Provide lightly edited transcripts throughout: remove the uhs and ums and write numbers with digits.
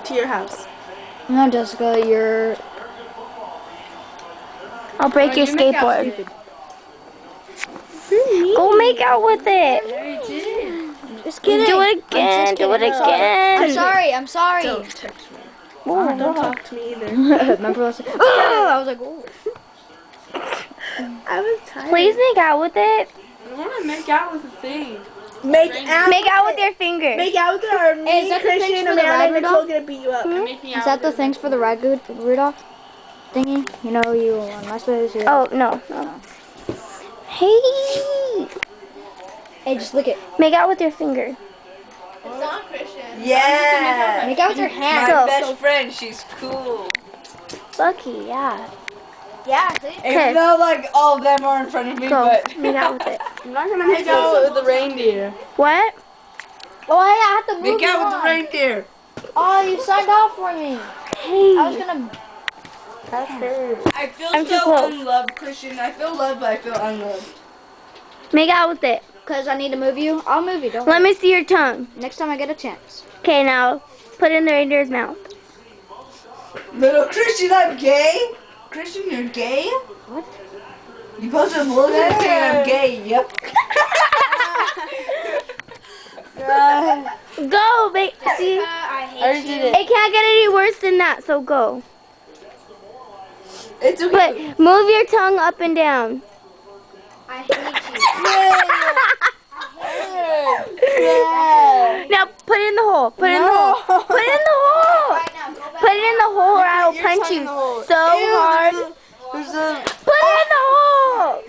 to your house. No, Jessica, you're... I'll break your skateboard. Go make out with it. Just kidding. Do it again. Do it again. I'm sorry. Don't touch me. Ooh. Don't talk to me either. Remember last time? Oh, I was like, oh. I was tired. Please make out with it. I want to make out with the thing. Make out. Make out with your fingers. Make out with her. Hey, is Me, that the Christian, things for the Amanda, and ride, Nicole Rudolph? gonna beat you up. Is that the things for the Rudolph thingy? You know, you on MySpace. You Oh, no. Hey. Hey, just lick it. Make out with your finger. Yeah. Make out with your hand. Go. My best friend, she's cool. Lucky, yeah. Yeah, see? Even though like all of them are in front of me, Go. but Make out with it. I'm not gonna make out with the reindeer. What? Oh, I have to move Make out you with the on. reindeer. Oh, you signed off for me. Hey. I was gonna... I feel I'm too so close. unloved, Christian. I feel loved, but I feel unloved. Make out with it. Because I need to move you. I'll move you, don't Let worry. me see your tongue. Next time I get a chance. Okay, now put it in the reindeer's mouth. Little Christian, I'm gay. Christian, you're gay? What? You posted a blue and saying I'm gay. Yep. Go, see? I already hate did you. it. It can't get any worse than that, so go. It's okay. But move your tongue up and down. I hate you. Now put it in the hole. Put it in the hole. Put it in the hole. Right now, go back. Put it in the hole or I will Your punch tongue you in the hole. so Ew, hard. There's a Put it in the hole.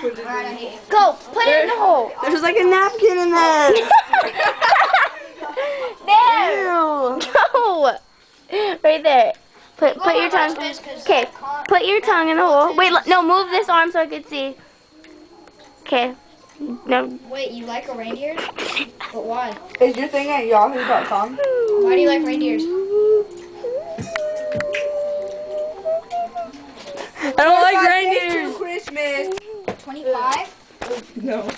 Alright, I hate you. Go. Put it in the hole. there's like a napkin in there. There. Ew. No. Right there. Put your tongue. Okay. Put your tongue in the hole. Wait. No. Move this arm so I can see. Okay. No. Wait, you like a reindeer? But why? Is your thing at yahoo.com? Why do you like reindeers? I don't like reindeers. Christmas. 25? No.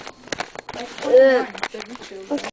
Like 21.